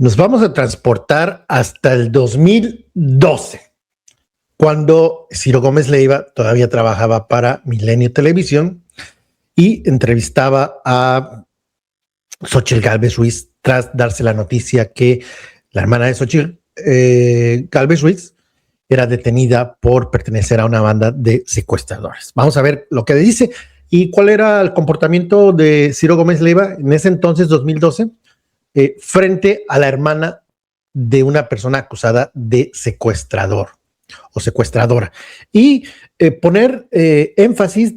Nos vamos a transportar hasta el 2012, cuando Ciro Gómez Leiva todavía trabajaba para Milenio Televisión y entrevistaba a Xóchitl Gálvez Ruiz tras darse la noticia que la hermana de Xóchitl Gálvez Ruiz era detenida por pertenecer a una banda de secuestradores. Vamos a ver lo que dice y cuál era el comportamiento de Ciro Gómez Leiva en ese entonces, 2012, frente a la hermana de una persona acusada de secuestrador o secuestradora. Y poner énfasis,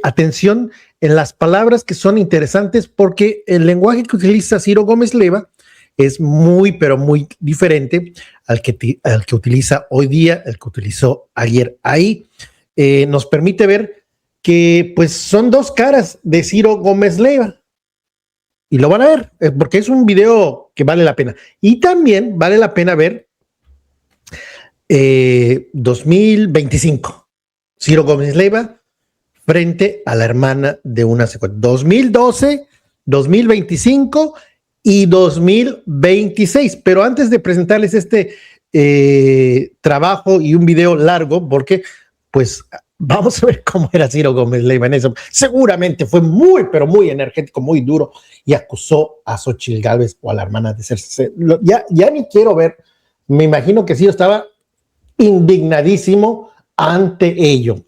atención en las palabras que son interesantes, porque el lenguaje que utiliza Ciro Gómez Leiva es muy, pero muy diferente al que utiliza hoy día, el que utilizó ayer. Ahí nos permite ver que pues son dos caras de Ciro Gómez Leiva. Y lo van a ver, porque es un video que vale la pena. Y también vale la pena ver 2025. Ciro Gómez Leiva frente a la hermana de una secuestrada. 2012, 2025 y 2026. Pero antes de presentarles este trabajo y un video largo, porque pues vamos a ver cómo era Ciro Gómez Leiva en eso. Seguramente fue muy, pero muy energético, muy duro, y acusó a Xóchitl Gálvez o a la hermana de ser. Ya ni quiero ver. Me imagino que Ciro estaba indignadísimo ante ello.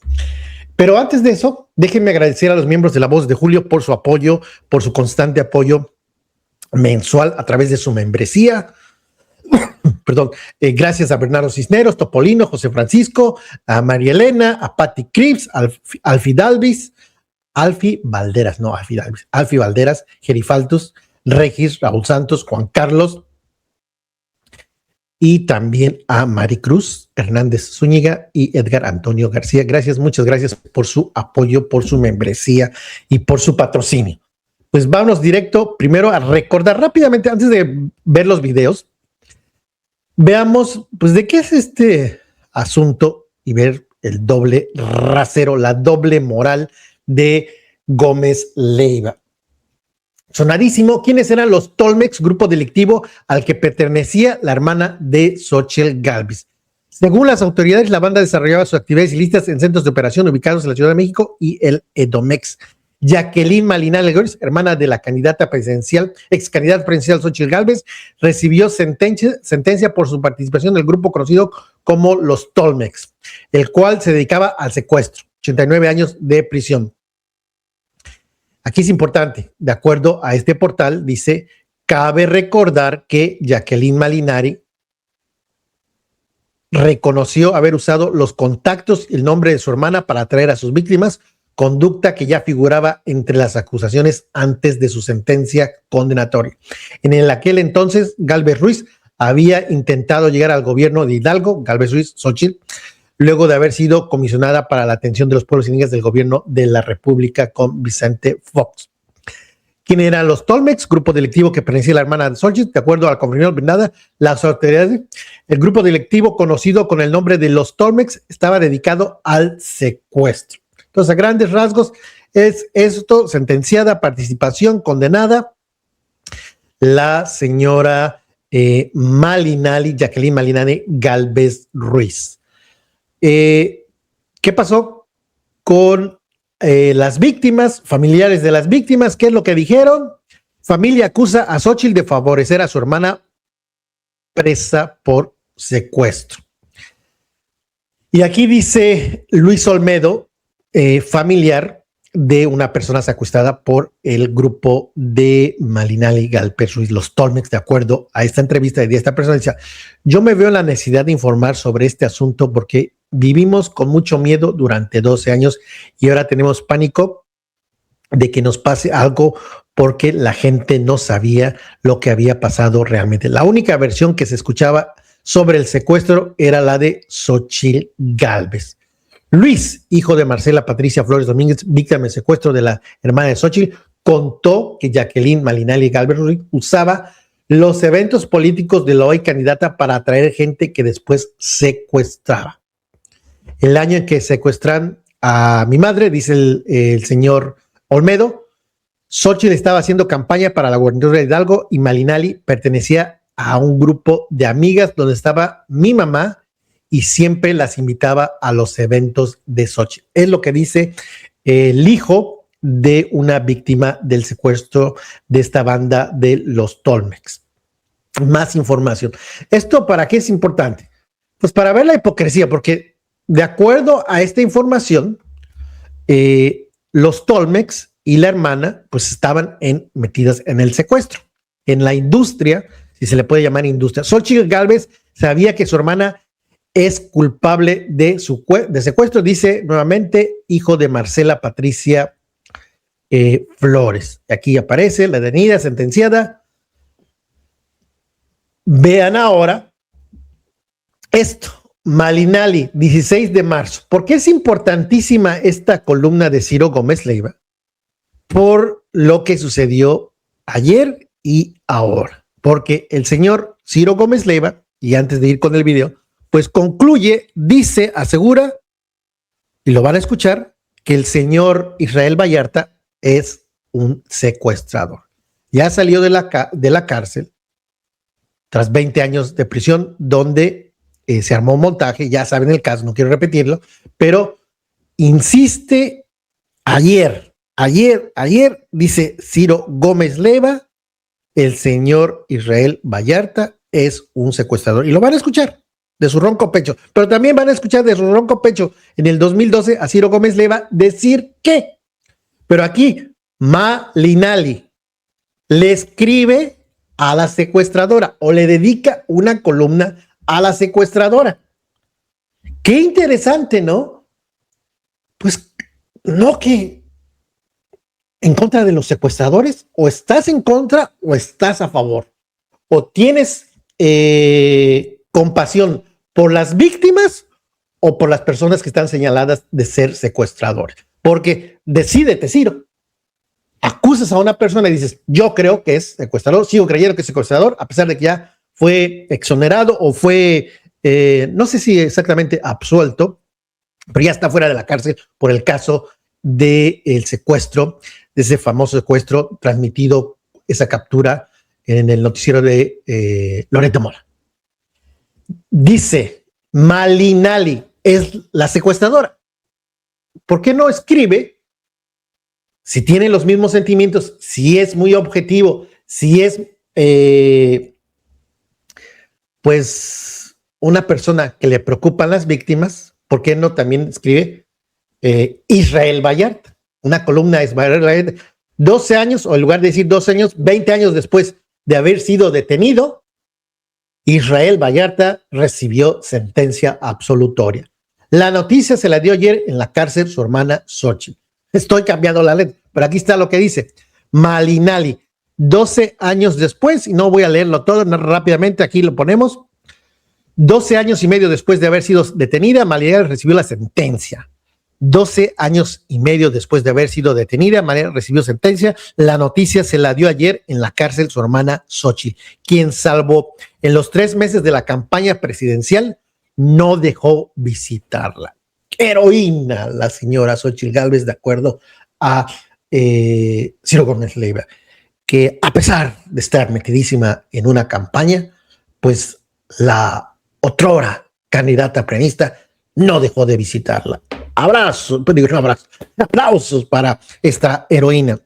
Pero antes de eso, déjenme agradecer a los miembros de La Voz de Julio por su apoyo, por su constante apoyo mensual a través de su membresía. Perdón, gracias a Bernardo Cisneros, Topolino, José Francisco, a María Elena, a Patti Cripps, Alfi Valderas, Gerifaltus, Regis, Raúl Santos, Juan Carlos, y también a Maricruz Hernández Zúñiga y Edgar Antonio García. Gracias, muchas gracias por su apoyo, por su membresía y por su patrocinio. Pues vámonos directo primero a recordar rápidamente, antes de ver los videos, veamos pues de qué es este asunto y ver el doble rasero, la doble moral de Gómez Leiva. Sonadísimo. ¿Quiénes eran los Tolmex, grupo delictivo al que pertenecía la hermana de Xóchitl Gálvez? Según las autoridades, la banda desarrollaba sus actividades ilícitas en centros de operación ubicados en la Ciudad de México y el Edomex. Jacqueline Malinali, hermana de la candidata presidencial, ex candidata presidencial Xóchitl Gálvez, recibió sentencia por su participación en el grupo conocido como los Tolmex, el cual se dedicaba al secuestro. 89 años de prisión. Aquí es importante, de acuerdo a este portal, dice, cabe recordar que Jacqueline Malinari reconoció haber usado los contactos y el nombre de su hermana para atraer a sus víctimas, conducta que ya figuraba entre las acusaciones antes de su sentencia condenatoria. En aquel entonces, Gálvez Ruiz había intentado llegar al gobierno de Hidalgo, Gálvez Ruiz, Xóchitl, luego de haber sido comisionada para la atención de los pueblos indígenas del gobierno de la República con Vicente Fox. ¿Quién eran los Tolmex? Grupo delictivo que pertenecía a la hermana de Xóchitl. De acuerdo a la confirmación brindada, las autoridades, el grupo delictivo conocido con el nombre de los Tolmex estaba dedicado al secuestro. Entonces, a grandes rasgos, es esto: sentenciada, participación, condenada, la señora Malinali, Jacqueline Malinali Gálvez Ruiz. ¿Qué pasó con las víctimas, familiares de las víctimas? ¿Qué es lo que dijeron? Familia acusa a Xóchitl de favorecer a su hermana presa por secuestro. Y aquí dice Luis Olmedo, familiar de una persona secuestrada por el grupo de Malinali Gálvez Ruiz, los Tolmex. De acuerdo a esta entrevista de esta persona, decía: yo me veo en la necesidad de informar sobre este asunto porque vivimos con mucho miedo durante 12 años y ahora tenemos pánico de que nos pase algo porque la gente no sabía lo que había pasado realmente. La única versión que se escuchaba sobre el secuestro era la de Xóchitl Gálvez. Luis, hijo de Marcela Patricia Flores Domínguez, víctima del secuestro de la hermana de Xóchitl, contó que Jacqueline Malinali Gálvez Ruiz usaba los eventos políticos de la hoy candidata para atraer gente que después secuestraba. El año en que secuestran a mi madre, dice el señor Olmedo, Xóchitl estaba haciendo campaña para la gubernatura de Hidalgo y Malinali pertenecía a un grupo de amigas donde estaba mi mamá y siempre las invitaba a los eventos de Xochitl. Es lo que dice el hijo de una víctima del secuestro de esta banda de los Tolmecs. Más información. ¿Esto para qué es importante? Pues para ver la hipocresía, porque de acuerdo a esta información, los Tolmecs y la hermana pues estaban metidas en el secuestro, en la industria, si se le puede llamar industria. Xochitl Gálvez sabía que su hermana es culpable de secuestro, dice nuevamente, hijo de Marcela Patricia Flores. Aquí aparece la detenida, sentenciada. Vean ahora esto, Malinali, 16 de marzo. ¿Por qué es importantísima esta columna de Ciro Gómez Leiva? Por lo que sucedió ayer y ahora. Porque el señor Ciro Gómez Leiva, y antes de ir con el video, pues concluye, dice, asegura, y lo van a escuchar, que el señor Israel Vallarta es un secuestrador. Ya salió de la cárcel tras 20 años de prisión, donde se armó un montaje, ya saben el caso, no quiero repetirlo, pero insiste ayer, dice Ciro Gómez Leiva, el señor Israel Vallarta es un secuestrador. Y lo van a escuchar de su ronco pecho, pero también van a escuchar de su ronco pecho en el 2012 a Ciro Gómez Leiva decir que, pero aquí Malinali le escribe a la secuestradora o le dedica una columna a la secuestradora. Qué interesante, ¿no? Pues no, que en contra de los secuestradores, o estás en contra o estás a favor, o tienes compasión por las víctimas o por las personas que están señaladas de ser secuestradores. Porque decídete, Ciro. Acusas a una persona y dices, yo creo que es secuestrador, sigo creyendo que es secuestrador, a pesar de que ya fue exonerado o fue, no sé si exactamente absuelto, pero ya está fuera de la cárcel por el caso del secuestro, de ese famoso secuestro transmitido, esa captura en el noticiero de Loreto Mola. Dice, Malinali es la secuestradora. ¿Por qué no escribe? Si tiene los mismos sentimientos, si es muy objetivo, si es pues una persona que le preocupan las víctimas, ¿por qué no también escribe Israel Vallarta? Una columna de Israel Vallarta, 12 años, o en lugar de decir 12 años, 20 años después de haber sido detenido, Israel Vallarta recibió sentencia absolutoria. La noticia se la dio ayer en la cárcel su hermana Xochitl. Estoy cambiando la letra, pero aquí está lo que dice. Malinali, 12 años después, y no voy a leerlo todo rápidamente, aquí lo ponemos. 12 años y medio después de haber sido detenida, Malinali recibió la sentencia. 12 años y medio después de haber sido detenida, Malinali recibió sentencia. La noticia se la dio ayer en la cárcel su hermana Xochitl, quien salvo en los 3 meses de la campaña presidencial, no dejó visitarla. Heroína la señora Xochitl Gálvez, de acuerdo a Ciro Gómez Leiva, que a pesar de estar metidísima en una campaña, pues la otrora candidata prianista no dejó de visitarla. Abrazos, pues digo, no abrazos, aplausos para esta heroína.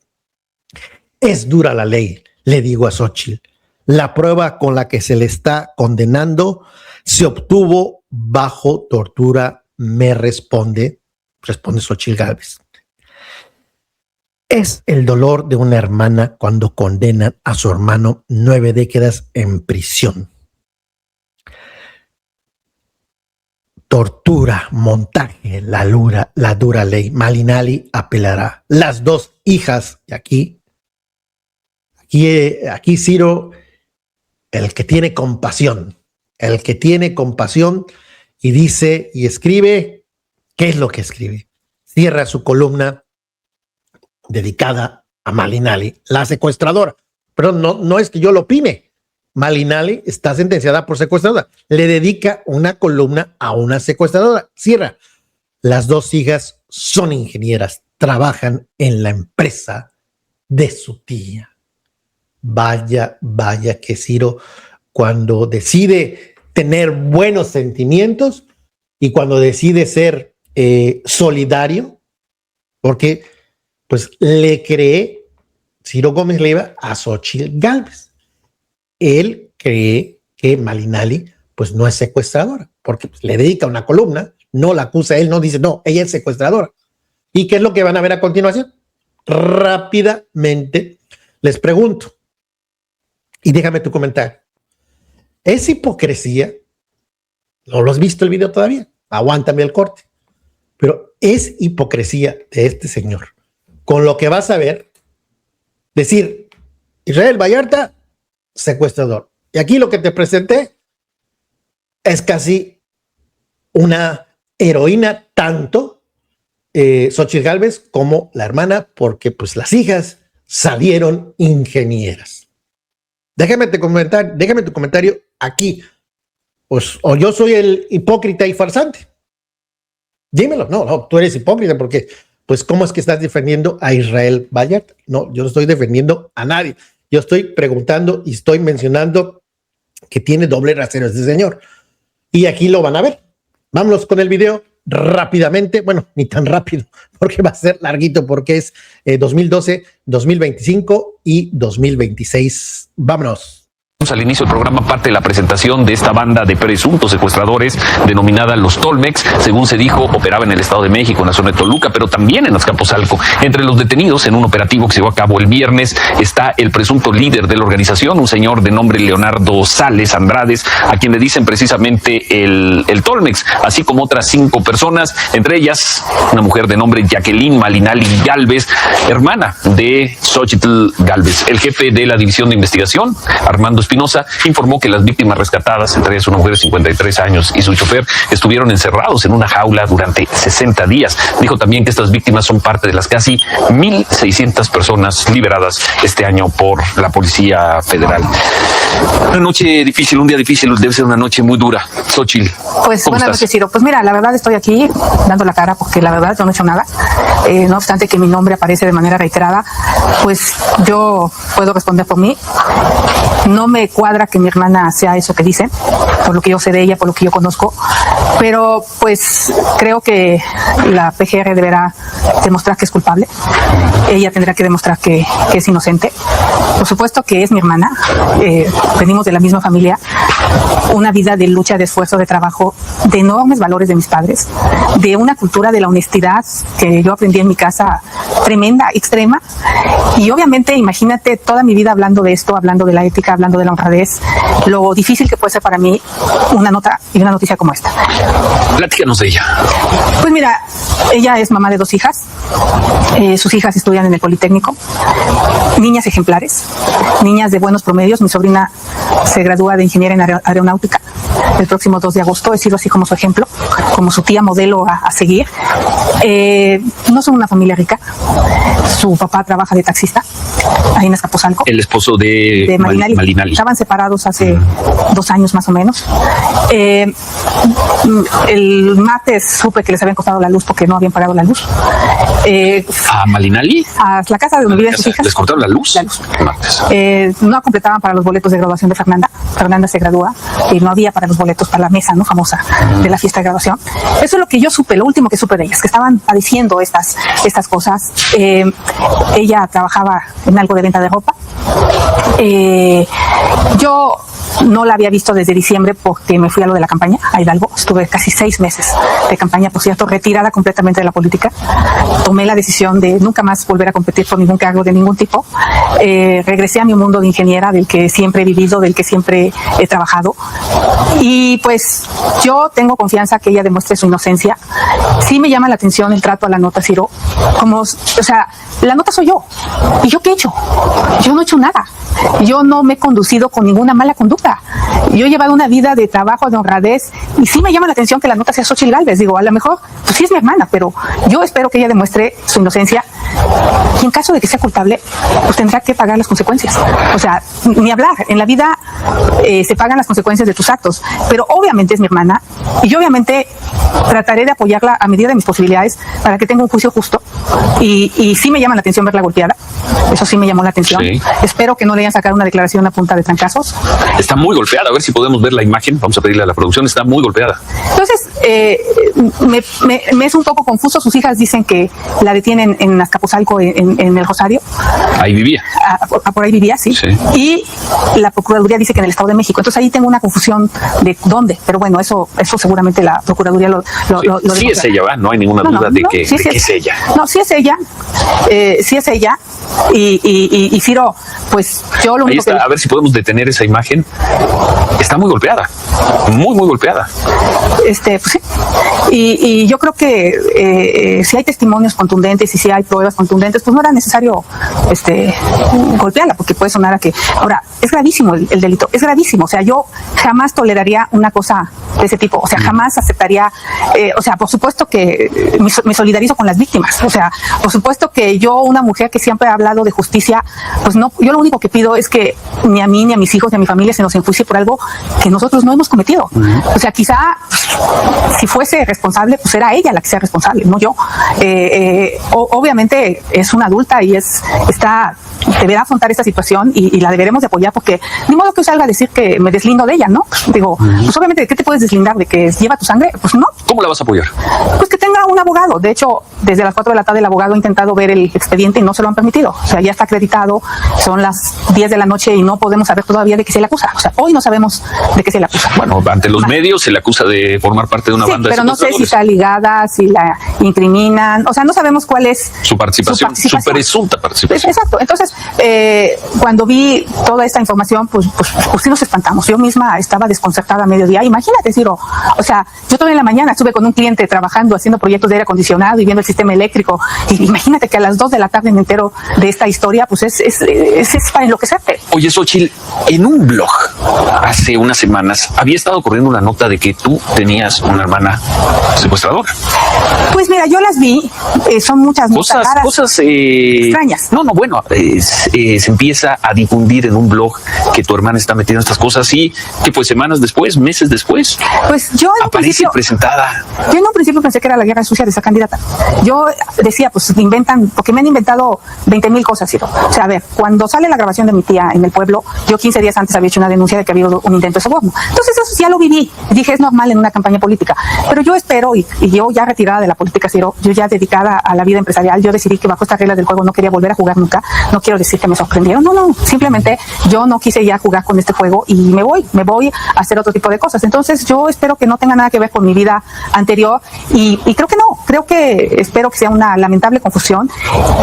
Es dura la ley, le digo a Xochitl. La prueba con la que se le está condenando se obtuvo bajo tortura, me responde Xochitl Gálvez. Es el dolor de una hermana cuando condenan a su hermano 9 décadas en prisión. Tortura, montaje, la dura ley. Malinali apelará. Las 2 hijas, y aquí Ciro, el que tiene compasión y dice y escribe, ¿qué es lo que escribe? Cierra su columna dedicada a Malinali, la secuestradora. Pero no es que yo lo opine. Malinali está sentenciada por secuestradora. Le dedica una columna a una secuestradora. Cierra. Las 2 hijas son ingenieras, trabajan en la empresa de su tía. Vaya que Ciro, cuando decide tener buenos sentimientos y cuando decide ser solidario, porque pues le cree Ciro Gómez Leiva a Xóchitl Gálvez. Él cree que Malinali pues no es secuestradora, porque pues, le dedica una columna, no la acusa él, no dice, no, ella es secuestradora. ¿Y qué es lo que van a ver a continuación? Rápidamente les pregunto, y déjame tu comentario. ¿Es hipocresía? ¿No lo has visto el video todavía? Aguántame el corte. Pero es hipocresía de este señor, con lo que vas a ver, decir, Israel Vallarta, secuestrador. Y aquí lo que te presenté es casi una heroína, tanto Xóchitl Gálvez como la hermana, porque pues las hijas salieron ingenieras. Déjame tu comentario aquí. Pues, o yo soy el hipócrita y farsante. Dímelo. No, tú eres hipócrita porque, pues, ¿cómo es que estás defendiendo a Israel Vallarta? No, yo no estoy defendiendo a nadie. Yo estoy preguntando y estoy mencionando que tiene doble rasero este señor. Y aquí lo van a ver. Vámonos con el video rápidamente. Bueno, ni tan rápido, porque va a ser larguito, porque es 2012, 2025 y 2026. Vámonos. Al inicio del programa, parte de la presentación de esta banda de presuntos secuestradores denominada los Tolmex. Según se dijo, operaba en el Estado de México, en la zona de Toluca, pero también en Azcapotzalco. Entre los detenidos en un operativo que se llevó a cabo el viernes está el presunto líder de la organización, un señor de nombre Leonardo Sales Andrades, a quien le dicen precisamente el Tolmex, así como otras 5 personas, entre ellas una mujer de nombre Jacqueline Malinali Gálvez, hermana de Xóchitl Gálvez. El jefe de la División de Investigación, Armando Espinosa, informó que las víctimas rescatadas, entre ellas una mujer de 53 años y su chofer, estuvieron encerrados en una jaula durante 60 días. Dijo también que estas víctimas son parte de las casi 1,600 personas liberadas este año por la Policía Federal. Una noche difícil, un día difícil, debe ser una noche muy dura. Xóchitl, pues buenas noches, Ciro. Pues mira, la verdad estoy aquí dando la cara porque la verdad yo no he hecho nada. No obstante que mi nombre aparece de manera reiterada, pues yo puedo responder por mí. No me cuadra que mi hermana sea eso que dice, por lo que yo sé de ella, por lo que yo conozco, pero pues creo que la PGR deberá demostrar que es culpable. Ella tendrá que demostrar que es inocente. Por supuesto que es mi hermana, venimos de la misma familia, una vida de lucha, de esfuerzo, de trabajo, de enormes valores de mis padres, de una cultura de la honestidad que yo aprendí en mi casa, tremenda, extrema, y obviamente imagínate toda mi vida hablando de esto, hablando de la ética, hablando de la honradez, lo difícil que puede ser para mí una nota y una noticia como esta. Platícanos de ella. Pues mira, ella es mamá de 2 hijas, sus hijas estudian en el Politécnico, niñas ejemplares, niñas de buenos promedios. Mi sobrina se gradúa de ingeniera en aeronáutica el próximo 2 de agosto, he sido así como su ejemplo, como su tía modelo a seguir. No son una familia rica, su papá trabaja de taxista ahí en Azcapotzalco. El esposo de Malinali. Estaban separados hace 2 años más o menos. El martes supe que les habían cortado la luz porque no habían pagado la luz. ¿A Malinali? A la casa de donde viven sus hijas. ¿Les cortaron la luz? La luz. Martes. No completaban para los boletos de graduación de Fernanda. Fernanda se gradúa y no había para los boletos para la mesa, ¿no?, famosa de la fiesta de graduación. Eso es lo que yo supe, lo último que supe de ellas, que estaban padeciendo estas cosas. Ella trabajaba en algo de venta de ropa. Yo no la había visto desde diciembre porque me fui a lo de la campaña, a Hidalgo. Estuve casi 6 meses de campaña, por cierto, retirada completamente de la política. Tomé la decisión de nunca más volver a competir por ningún cargo de ningún tipo. Regresé a mi mundo de ingeniera, del que siempre he vivido, del que siempre he trabajado. Y pues yo tengo confianza que ella demuestre su inocencia. Sí me llama la atención el trato a la nota, Ciro. Como, o sea, la nota soy yo. ¿Y yo qué he hecho? Yo no he hecho nada. Yo no me he conducido con ninguna mala conducta. Yo he llevado una vida de trabajo, de honradez, y sí me llama la atención que la nota sea Xóchitl Gálvez. Digo, a lo mejor, pues sí es mi hermana, pero yo espero que ella demuestre su inocencia. y en caso de que sea culpable, pues tendrá que pagar las consecuencias. O sea, ni hablar, en la vida se pagan las consecuencias de tus actos, pero obviamente es mi hermana y yo obviamente trataré de apoyarla a medida de mis posibilidades para que tenga un juicio justo y sí me llama la atención verla golpeada, eso sí me llamó la atención. Sí. Espero que no le hayan sacado una declaración a punta de trancazos. Está muy golpeada, a ver si podemos ver la imagen, vamos a pedirle a la producción, está muy golpeada. Entonces, me es un poco confuso. Sus hijas dicen que la detienen en Azcapotzalco, en el Rosario. Ahí vivía. Por ahí vivía, sí. Y la Procuraduría dice que en el Estado de México. Entonces ahí tengo una confusión de dónde. Pero bueno, eso seguramente la Procuraduría lo sí es ella, ¿va? No hay ninguna duda de que es ella. No, sí es ella. Sí es ella. Y Ciro, pues yo lo único ahí está, a ver si podemos detener esa imagen. Está muy golpeada. Muy, muy golpeada. Pues sí. Y yo creo que si hay testimonios contundentes y si hay pruebas contundentes, pues no era necesario golpearla, porque puede sonar a que... Ahora, es gravísimo el delito, es gravísimo. O sea, yo jamás toleraría una cosa de ese tipo. O sea, jamás aceptaría... o sea, por supuesto que me solidarizo con las víctimas. O sea, por supuesto que yo, una mujer que siempre ha hablado de justicia, pues no, yo lo único que pido es que ni a mí, ni a mis hijos, ni a mi familia se nos enjuicie por algo que nosotros no hemos cometido. O sea, quizá si fuese responsable, pues era ella la que sea responsable, no yo. Obviamente es una adulta y deberá afrontar esta situación y la deberemos de apoyar, porque ni modo que salga a decir que me deslindo de ella, ¿no? Digo, pues obviamente, ¿de qué te puedes deslindar? ¿De que lleva tu sangre? Pues no. ¿Cómo la vas a apoyar? Pues que tenga un abogado. De hecho, desde las 4 de la tarde el abogado ha intentado ver el expediente y no se lo han permitido. O sea, ya está acreditado, son las 10 de la noche y no podemos saber todavía de qué se le acusa. O sea, hoy no sabemos de qué se le acusa. Bueno, ante los medios se le acusa de formar parte de una banda de pero no sé si está ligada, si la incriminan. O sea, no sabemos cuál es su participación. Su presunta participación. Exacto. Entonces, cuando vi toda esta información, pues sí nos espantamos. Yo misma estaba desconcertada a mediodía. Imagínate, Ciro. O sea, yo todavía en la mañana estuve con un cliente trabajando, haciendo proyectos de aire acondicionado y viendo el sistema eléctrico. Y imagínate que a las 2 de la tarde me entero de esta historia, pues es para enloquecerte. Oye, Xochitl, en un blog hace unas semanas había estado corriendo una nota de que tú tenías una hermana secuestradora. Pues mira, yo las vi, son muchas cosas extrañas. No, bueno, se empieza a difundir en un blog que tu hermana está metida en estas cosas y que pues semanas después, meses después, pues yo aparece presentada. Yo en un principio pensé que era la guerra sucia de esa candidata. Yo decía, pues inventan, porque me han inventado 20,000 cosas, Ciro. O sea, a ver, cuando sale la grabación de mi tía en el pueblo, yo 15 días antes había hecho una denuncia de que había habido un intento de soborno. Entonces eso ya lo viví. Dije, es normal en una campaña política. Pero yo espero, y yo ya retirada de la política, Ciro, yo ya dedicada a la vida empresarial, yo decidí que bajo estas reglas del juego no quería volver a jugar nunca. No quiero decir que me sorprendieron. No. Simplemente yo no quise ya jugar con este juego y me voy a hacer otro tipo de cosas. Entonces yo espero que no tenga nada que ver con mi vida anterior y creo que no. Espero que sea una lamentable confusión.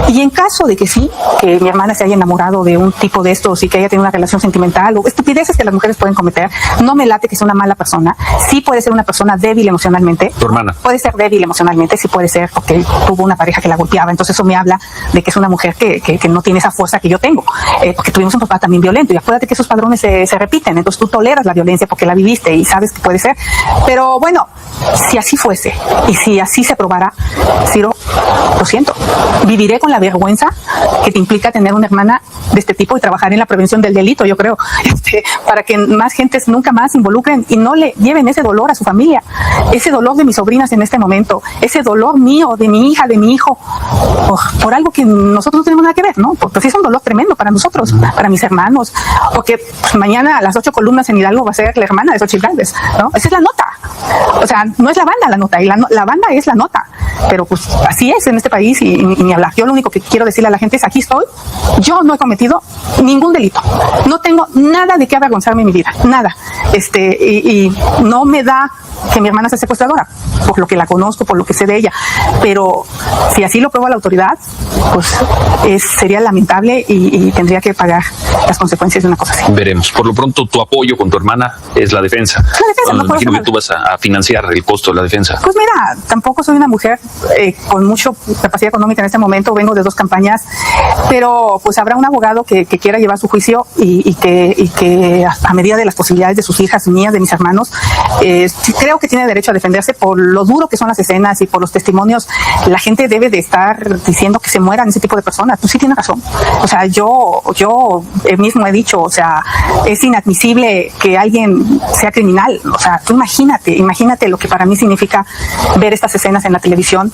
Y en caso de que sí, que mi hermana se haya enamorado de un tipo de estos y que haya tenido una relación sentimental o estupideces que las mujeres pueden cometer, no me late que sea una mala persona. Sí puede ser una persona débil emocionalmente. Tu hermana puede ser débil emocionalmente, sí puede ser, porque tuvo una pareja que la golpeaba. Entonces eso me habla de que es una mujer que no tiene esa fuerza que yo tengo, porque tuvimos un papá también violento. Y acuérdate que esos padrones se repiten. Entonces tú toleras la violencia porque la viviste y sabes que puede ser. Pero bueno, si así fuese y si así se probara, Ciro, lo siento, viviré con la vergüenza que te implica tener una hermana de este tipo y trabajar en la prevención del delito, yo creo, para que más gentes nunca más se involucren y no le lleven ese dolor a su familia, ese dolor de mis sobrinas en este momento, ese dolor mío, de mi hija, de mi hijo, por algo que nosotros no tenemos nada que ver, ¿no? Porque es un dolor tremendo para nosotros, para mis hermanos, porque pues, mañana a las 8 columnas en Hidalgo va a ser la hermana de Xochitl Gálvez, ¿no? Esa es la nota. O sea, no es la banda la nota, y la banda es la nota, pero pues así es en este país y ni hablar. Yo lo único que quiero decirle a la gente es, aquí estoy, yo no he cometido ningún delito, no tengo nada de qué avergonzarme en mi vida, nada, y no me da que mi hermana sea secuestradora, por lo que la conozco, por lo que sé de ella, pero si así lo prueba la autoridad, pues sería lamentable. lamentable y tendría que pagar las consecuencias de una cosa así. Veremos. Por lo pronto, tu apoyo con tu hermana es la defensa. La defensa, no puedo imagino hacer que tú vas a financiar el costo de la defensa. Pues mira, tampoco soy una mujer con mucha capacidad económica en este momento, vengo de 2 campañas, pero pues habrá un abogado que quiera llevar su juicio y que a medida de las posibilidades de sus hijas, mías, de mis hermanos, creo que tiene derecho a defenderse por lo duro que son las escenas y por los testimonios. La gente debe de estar diciendo que se mueran ese tipo de personas. Tú sí tienes razón. O sea, yo mismo he dicho, o sea, es inadmisible que alguien sea criminal. O sea, tú imagínate lo que para mí significa ver estas escenas en la televisión.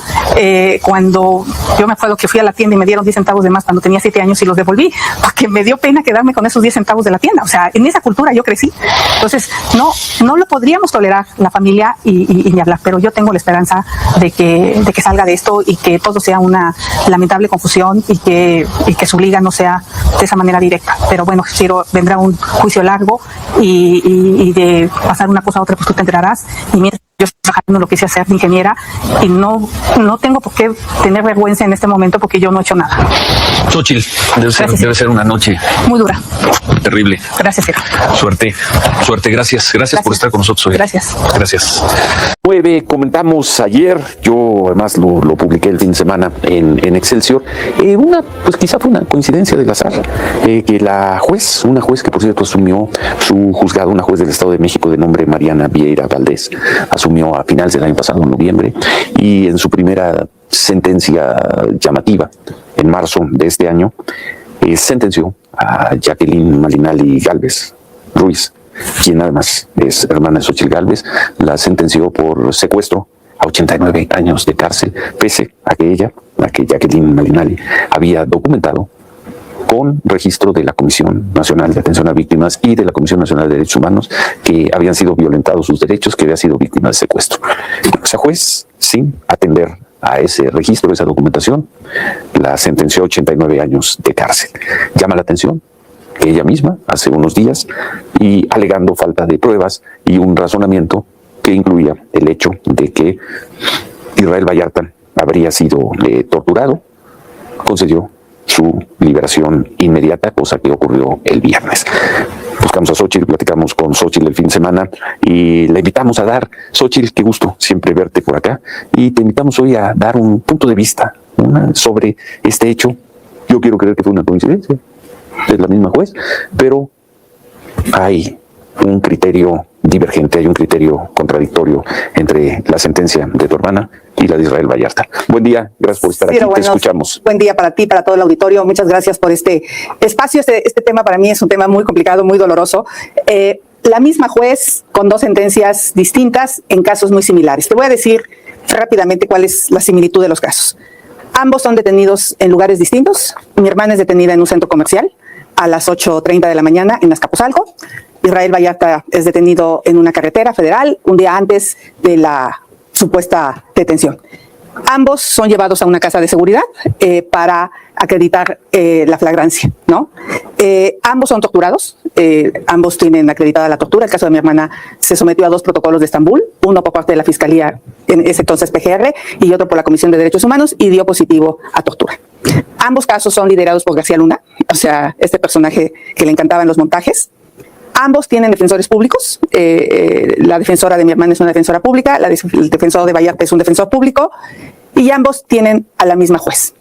Cuando yo me acuerdo que fui a la tienda y me dieron 10 centavos de más cuando tenía 7 años y los devolví, porque me dio pena quedarme con esos 10 centavos de la tienda. O sea, en esa cultura yo crecí. Entonces, no lo podríamos tolerar la familia y ni hablar, pero yo tengo la esperanza de que salga de esto y que todo sea una lamentable confusión y que su liga no sea de esa manera directa. Pero bueno, vendrá un juicio largo y de pasar una cosa a otra, pues tú te enterarás. Y mientras yo estoy trabajando en lo que hice hacer de ingeniera y no tengo por qué tener vergüenza en este momento porque yo no he hecho nada. Xóchitl, debe ser una noche muy dura. Terrible. Gracias, Ciro. Suerte. Gracias por estar con nosotros hoy. Gracias. 9, comentamos ayer, yo además lo publiqué el fin de semana en Excelsior, pues quizá fue una coincidencia del azar, que una juez que por cierto asumió su juzgado, una juez del Estado de México de nombre Mariana Vieira Valdés, asumió a finales del año pasado, en noviembre, y en su primera sentencia llamativa, en marzo de este año, sentenció a Jacqueline Malinali Gálvez Ruiz, quien además es hermana de Xóchitl Gálvez, la sentenció por secuestro a 89 años de cárcel, pese a que Jacqueline Malinali había documentado con registro de la Comisión Nacional de Atención a Víctimas y de la Comisión Nacional de Derechos Humanos que habían sido violentados sus derechos, que había sido víctima de secuestro. Esa juez, sin atender a ese registro, esa documentación, la sentenció a 89 años de cárcel. Llama la atención ella misma hace unos días y alegando falta de pruebas y un razonamiento que incluía el hecho de que Israel Vallarta habría sido torturado, concedió su liberación inmediata, cosa que ocurrió el viernes. Buscamos a Xóchitl, platicamos con Xóchitl el fin de semana y le invitamos a dar, Xóchitl, qué gusto siempre verte por acá, y te invitamos hoy a dar un punto de vista sobre este hecho. Yo quiero creer que fue una coincidencia, es la misma juez, pero hay un criterio divergente, hay un criterio contradictorio entre la sentencia de tu hermana y la de Israel Vallarta. Buen día, gracias por estar aquí, te escuchamos. Buen día para ti, para todo el auditorio, muchas gracias por este espacio. Este tema para mí es un tema muy complicado, muy doloroso. La misma juez con 2 sentencias distintas en casos muy similares. Te voy a decir rápidamente cuál es la similitud de los casos. Ambos son detenidos en lugares distintos. Mi hermana es detenida en un centro comercial a las 8:30 de la mañana en Azcapotzalco. Israel Vallarta es detenido en una carretera federal un día antes de la supuesta detención. Ambos son llevados a una casa de seguridad para acreditar la flagrancia, ¿no? Ambos son torturados, ambos tienen acreditada la tortura. El caso de mi hermana se sometió a 2 protocolos de Estambul, uno por parte de la Fiscalía, en ese entonces PGR, y otro por la Comisión de Derechos Humanos, y dio positivo a tortura. Ambos casos son liderados por García Luna, o sea, este personaje que le encantaban los montajes. Ambos tienen defensores públicos. La defensora de mi hermana es una defensora pública, el defensor de Vallarta es un defensor público, y ambos tienen a la misma juez.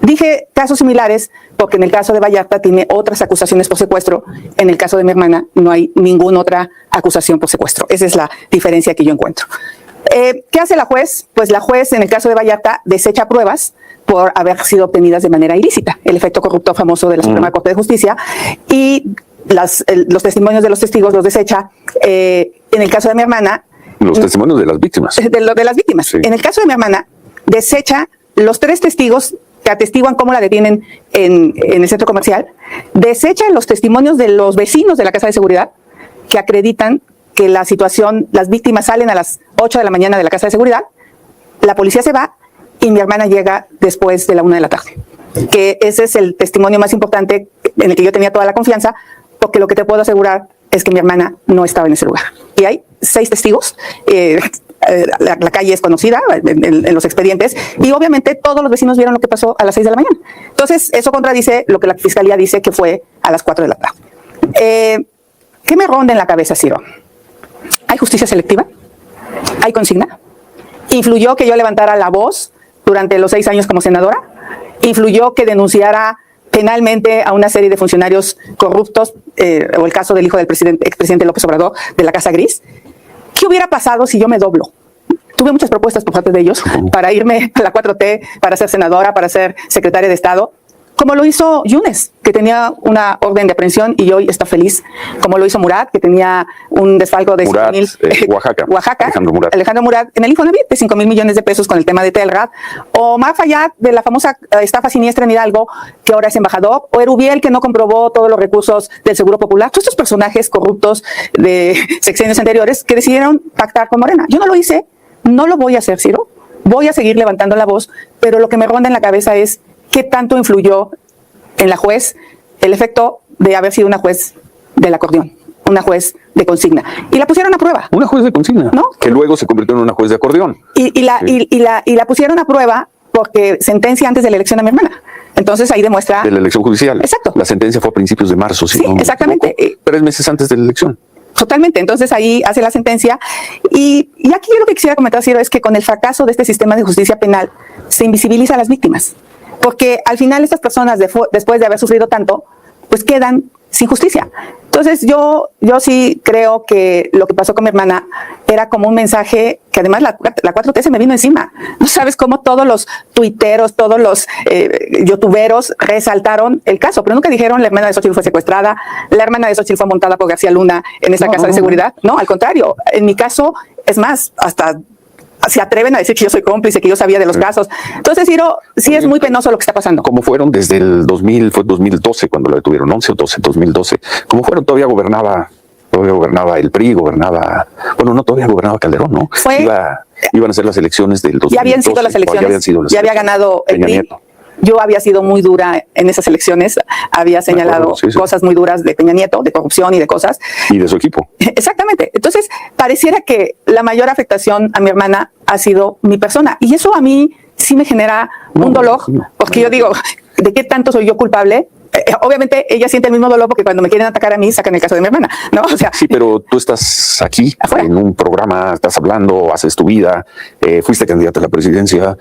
Dije casos similares porque en el caso de Vallarta tiene otras acusaciones por secuestro, en el caso de mi hermana no hay ninguna otra acusación por secuestro. Esa es la diferencia que yo encuentro. ¿Qué hace la juez? Pues la juez en el caso de Vallarta desecha pruebas por haber sido obtenidas de manera ilícita, el efecto corruptor famoso de la Suprema Corte de Justicia, y los testimonios de los testigos los desecha. En el caso de mi hermana... Los testimonios de las víctimas. De las víctimas. Sí. En el caso de mi hermana, desecha los 3 testigos que atestiguan cómo la detienen en el centro comercial, desecha los testimonios de los vecinos de la casa de seguridad que acreditan que la situación, las víctimas salen a las 8 de la mañana de la casa de seguridad, la policía se va y mi hermana llega después de la 1 de la tarde. Que ese es el testimonio más importante en el que yo tenía toda la confianza, porque lo que te puedo asegurar es que mi hermana no estaba en ese lugar. Y hay 6 testigos, la calle es conocida en los expedientes, y obviamente todos los vecinos vieron lo que pasó a las 6 de la mañana. Entonces, eso contradice lo que la fiscalía dice que fue a las 4 de la tarde. ¿Qué me ronda en la cabeza, Ciro? ¿Hay justicia selectiva? ¿Hay consigna? ¿Influyó que yo levantara la voz durante los 6 años como senadora? ¿Influyó que denunciara penalmente a una serie de funcionarios corruptos, o el caso del hijo del expresidente López Obrador de la Casa Gris? ¿Qué hubiera pasado si yo me doblo? Tuve muchas propuestas por parte de ellos para irme a la 4T, para ser senadora, para ser secretaria de Estado, como lo hizo Yunes, que tenía una orden de aprehensión y hoy está feliz, como lo hizo Murat, que tenía un desfalco de Murat, 5,000... Oaxaca. Alejandro Murat, en el Infonavit de 5,000 millones de pesos con el tema de Telrad, o Omar Fayad, de la famosa estafa siniestra en Hidalgo, que ahora es embajador, o Erubiel, que no comprobó todos los recursos del Seguro Popular. Todos estos personajes corruptos de sexenios anteriores que decidieron pactar con Morena. Yo no lo hice, no lo voy a hacer, Ciro. Voy a seguir levantando la voz, pero lo que me ronda en la cabeza es qué tanto influyó en la juez el efecto de haber sido una juez del acordeón, una juez de consigna. Y la pusieron a prueba. Una juez de consigna, ¿no? Que luego se convirtió en una juez de acordeón. Y la pusieron a prueba porque sentencia antes de la elección a mi hermana. Entonces ahí demuestra... De la elección judicial. Exacto. La sentencia fue a principios de marzo. Sí, exactamente. 3 meses antes de la elección. Totalmente. Entonces ahí hace la sentencia. Y aquí yo lo que quisiera comentar, Ciro, es que con el fracaso de este sistema de justicia penal se invisibiliza a las víctimas. Porque al final estas personas, después de haber sufrido tanto, pues quedan sin justicia. Entonces yo sí creo que lo que pasó con mi hermana era como un mensaje que además la 4T se me vino encima. No sabes cómo todos los tuiteros, todos los youtuberos resaltaron el caso, pero nunca dijeron la hermana de Xochitl fue secuestrada, la hermana de Xochitl fue montada por García Luna en esa casa de seguridad. No, al contrario. En mi caso, es más, hasta se atreven a decir que yo soy cómplice, que yo sabía de los casos. Entonces, Ciro, sí es muy penoso lo que está pasando. ¿Cómo fueron desde el 2012 cuando lo detuvieron? 11 o 12, 2012. ¿Cómo fueron? Todavía gobernaba el PRI, todavía gobernaba Calderón, ¿no? Iban a ser las elecciones del 2012. Ya habían sido las elecciones. Ya había ganado el PRI. Nieto. Yo había sido muy dura en esas elecciones, había señalado cosas muy duras de Peña Nieto, de corrupción y de cosas. Y de su equipo. Exactamente. Entonces, pareciera que la mayor afectación a mi hermana ha sido mi persona. Y eso a mí sí me genera un dolor, porque yo digo, ¿de qué tanto soy yo culpable? Obviamente ella siente el mismo dolor porque cuando me quieren atacar a mí sacan el caso de mi hermana, ¿no? O sea, sí, pero tú estás aquí afuera, en un programa, estás hablando, haces tu vida, fuiste candidata a la presidencia,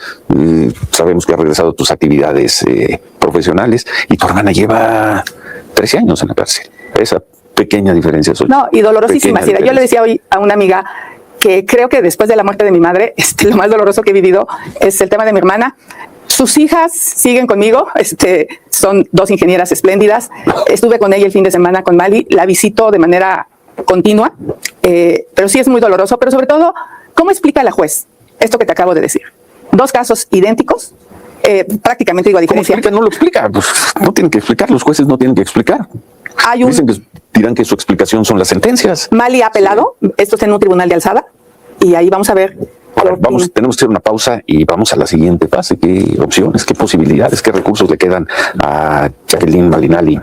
sabemos que has regresado a tus actividades profesionales y tu hermana lleva 13 años en la cárcel. Esa pequeña diferencia. No, y dolorosísima. Yo le decía hoy a una amiga que creo que después de la muerte de mi madre, lo más doloroso que he vivido es el tema de mi hermana. Sus hijas siguen conmigo, son 2 ingenieras espléndidas. Estuve con ella el fin de semana con Mali, la visito de manera continua, pero sí es muy doloroso. Pero sobre todo, ¿cómo explica la juez esto que te acabo de decir? 2 casos idénticos, prácticamente digo a diferencia. ¿Cómo explica? No lo explica, pues no tienen que explicar, los jueces no tienen que explicar. Dicen que dirán que su explicación son las sentencias. Mali ha apelado, esto está en un tribunal de alzada, y ahí vamos a ver. Tenemos que hacer una pausa y vamos a la siguiente fase. ¿Qué opciones, qué posibilidades, qué recursos le quedan a Jacqueline Malinali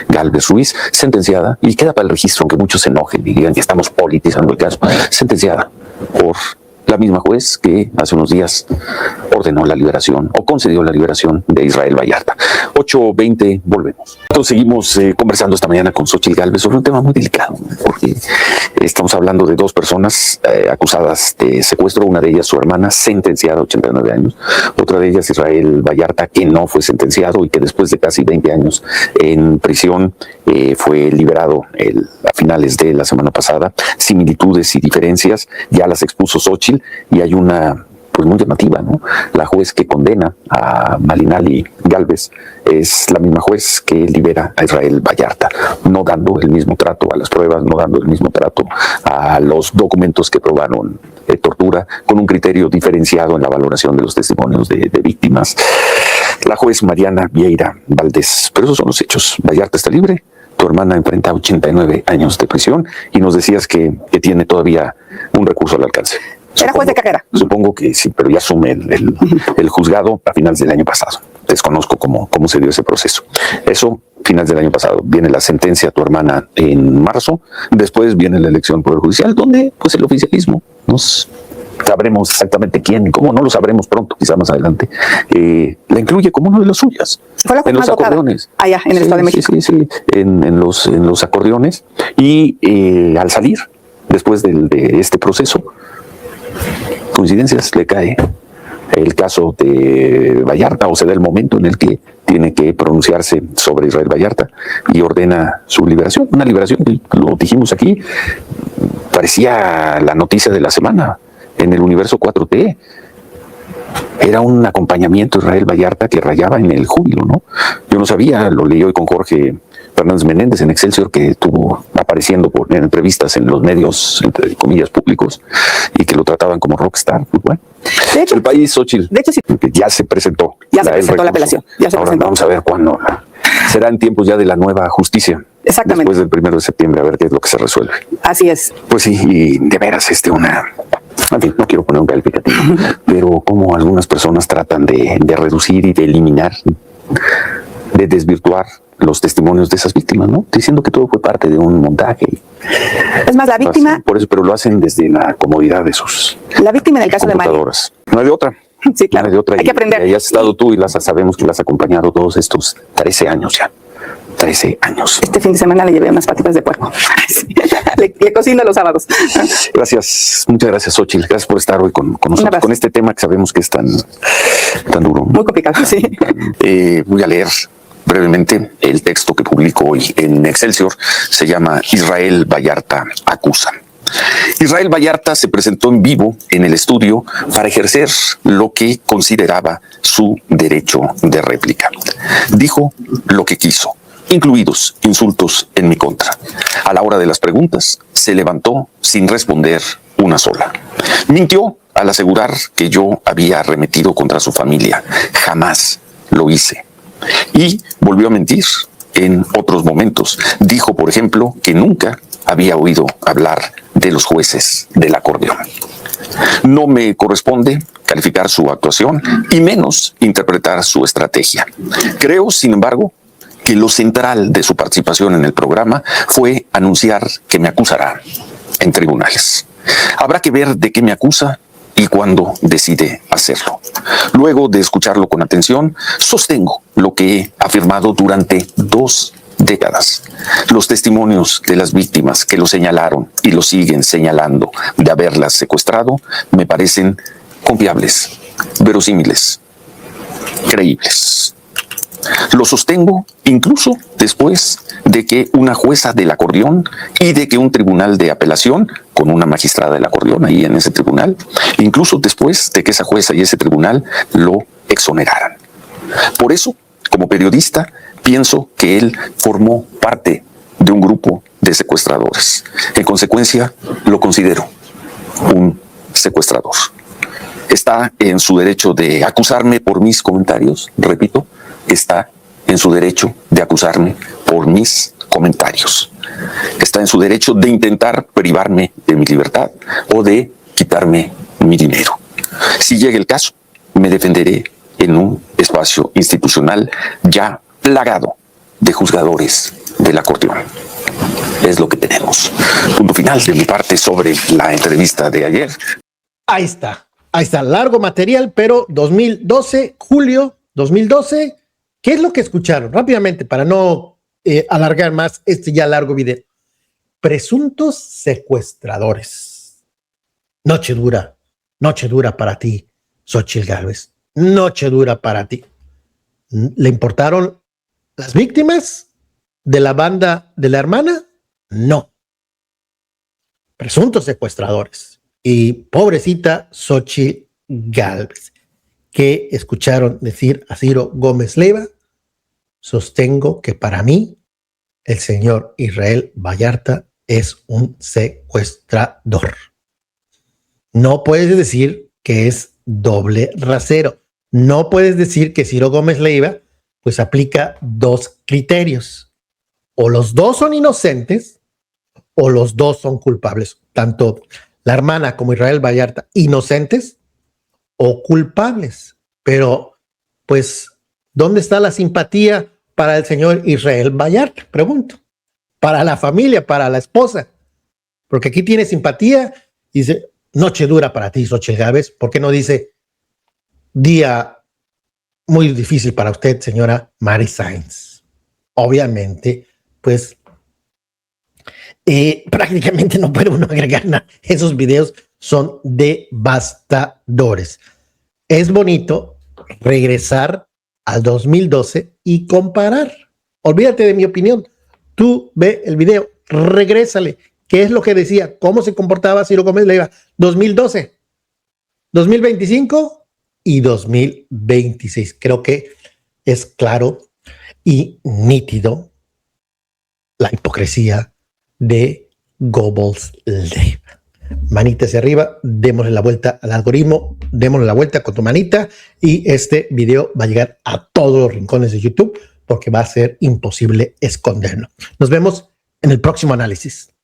Gálvez Ruiz, sentenciada, y queda para el registro, aunque muchos se enojen y digan que estamos politizando el caso, sentenciada por la misma juez que hace unos días ordenó la liberación o concedió la liberación de Israel Vallarta. 8:20, volvemos. Entonces seguimos conversando esta mañana con Xochitl Gálvez sobre un tema muy delicado, porque estamos hablando de 2 personas acusadas de secuestro, una de ellas su hermana, sentenciada a 89 años, otra de ellas Israel Vallarta, que no fue sentenciado y que después de casi 20 años en prisión fue liberado a finales de la semana pasada. Similitudes y diferencias ya las expuso Xochitl, y hay una pues muy llamativa, ¿no? La juez que condena a Malinali Gálvez es la misma juez que libera a Israel Vallarta, no dando el mismo trato a las pruebas, no dando el mismo trato a los documentos que probaron tortura, con un criterio diferenciado en la valoración de los testimonios de víctimas. La juez Mariana Vieira Valdés. Pero esos son los hechos. Vallarta está libre, tu hermana enfrenta 89 años de prisión y nos decías que tiene todavía un recurso al alcance. Era juez de carrera. Supongo que sí, pero ya asume el juzgado a finales del año pasado. Desconozco cómo se dio ese proceso. Eso, finales del año pasado. Viene la sentencia a tu hermana en marzo. Después viene la elección Poder Judicial, donde pues el oficialismo nos sabremos exactamente quién, cómo no lo sabremos pronto, quizá más adelante, la incluye como uno de los suyas. Fue la En los votada acordeones. allá en el Estado de México. Sí, en los acordeones. Y al salir, después de este proceso, coincidencias, le cae el caso de Vallarta, o se da el momento en el que tiene que pronunciarse sobre Israel Vallarta y ordena su liberación. Una liberación, lo dijimos aquí, parecía la noticia de la semana en el universo 4T. Era un acompañamiento a Israel Vallarta que rayaba en el júbilo, ¿no? Yo no sabía, lo leí hoy con Jorge Fernández Menéndez en Excelsior, que estuvo apareciendo en entrevistas en los medios, entre comillas, públicos, y que lo trataban como rockstar. Pues bueno, De hecho, el país, Xochitl, de hecho, sí. ya se presentó. Ya se presentó la recurso. apelación. Ya se Ahora presentó. vamos a ver cuándo. Será en tiempos ya de la nueva justicia. Exactamente. Después del 1 de septiembre, a ver qué es lo que se resuelve. Así es. Pues sí, y de veras, en fin, no quiero poner un calificativo, pero como algunas personas tratan de reducir y de eliminar, de desvirtuar los testimonios de esas víctimas, ¿no? Diciendo que todo fue parte de un montaje. Es más, la víctima, Por eso, pero lo hacen desde la comodidad de sus la víctima en el caso de Mario. computadoras. No hay de otra. Sí, claro. No hay de otra. Hay que aprender. Y has estado tú y sabemos que las has acompañado todos estos 13 años ya. 13 años. Este fin de semana le llevé unas patitas de puerco. Sí. Le cocino los sábados. Gracias, muchas gracias, Xochitl. Gracias por estar hoy con nosotros, abrazo. con este tema que sabemos que es tan duro. Muy complicado, sí. Voy a leer brevemente el texto que publico hoy en Excelsior. Se llama Israel Vallarta acusa. Israel Vallarta se presentó en vivo en el estudio para ejercer lo que consideraba su derecho de réplica. Dijo lo que quiso, incluidos insultos en mi contra. A la hora de las preguntas, se levantó sin responder una sola. Mintió al asegurar que yo había arremetido contra su familia. Jamás lo hice. Y volvió a mentir en otros momentos. Dijo, por ejemplo, que nunca había oído hablar de los jueces del acordeón. No me corresponde calificar su actuación y menos interpretar su estrategia. Creo, sin embargo, que lo central de su participación en el programa fue anunciar que me acusará en tribunales. Habrá que ver de qué me acusa y cuándo decide hacerlo. Luego de escucharlo con atención, sostengo lo que he afirmado durante 2 décadas. Los testimonios de las víctimas que lo señalaron y lo siguen señalando de haberlas secuestrado me parecen confiables, verosímiles, creíbles. Lo sostengo incluso después de que una jueza del acordeón y de que un tribunal de apelación, con una magistrada del acordeón ahí en ese tribunal, incluso después de que esa jueza y ese tribunal lo exoneraran. Por eso, como periodista, pienso que él formó parte de un grupo de secuestradores. En consecuencia, lo considero un secuestrador. Está en su derecho de acusarme por mis comentarios, repito, está en su derecho de acusarme por mis comentarios. Está en su derecho de intentar privarme de mi libertad o de quitarme mi dinero. Si llega el caso, me defenderé en un espacio institucional ya plagado de juzgadores del acordeón. Es lo que tenemos. Punto final de mi parte sobre la entrevista de ayer. Ahí está, largo material, pero 2012, julio 2012, ¿qué es lo que escucharon? Rápidamente, para no alargar más este ya largo video. Presuntos secuestradores. Noche dura para ti, Xochitl Gálvez. Noche dura para ti. ¿Le importaron las víctimas de la banda de la hermana? No. Presuntos secuestradores. Y pobrecita Xochitl Gálvez, que escucharon decir a Ciro Gómez Leiva, sostengo que para mí el señor Israel Vallarta es un secuestrador. No puedes decir que es doble rasero. No puedes decir que Ciro Gómez Leiva pues aplica 2 criterios. O los dos son inocentes o los dos son culpables. Tanto la hermana como Israel Vallarta, inocentes o culpables. Pero pues, ¿dónde está la simpatía para el señor Israel Vallarta? Pregunto. Para la familia, para la esposa. Porque aquí tiene simpatía. Dice, noche dura para ti, Xochitl Gálvez. ¿Por qué no dice día muy difícil para usted, señora Mary Sainz? Obviamente, pues prácticamente no puede uno agregar nada. Esos videos son devastadores. Es bonito regresar al 2012 y comparar. Olvídate de mi opinión. Tú ve el video, regrésale. ¿Qué es lo que decía? ¿Cómo se comportaba Ciro Gómez Leiva? 2012, 2025 y 2026. Creo que es claro y nítido la hipocresía de Gómez Leiva. Manita hacia arriba, démosle la vuelta al algoritmo, démosle la vuelta con tu manita y este video va a llegar a todos los rincones de YouTube porque va a ser imposible esconderlo. Nos vemos en el próximo análisis.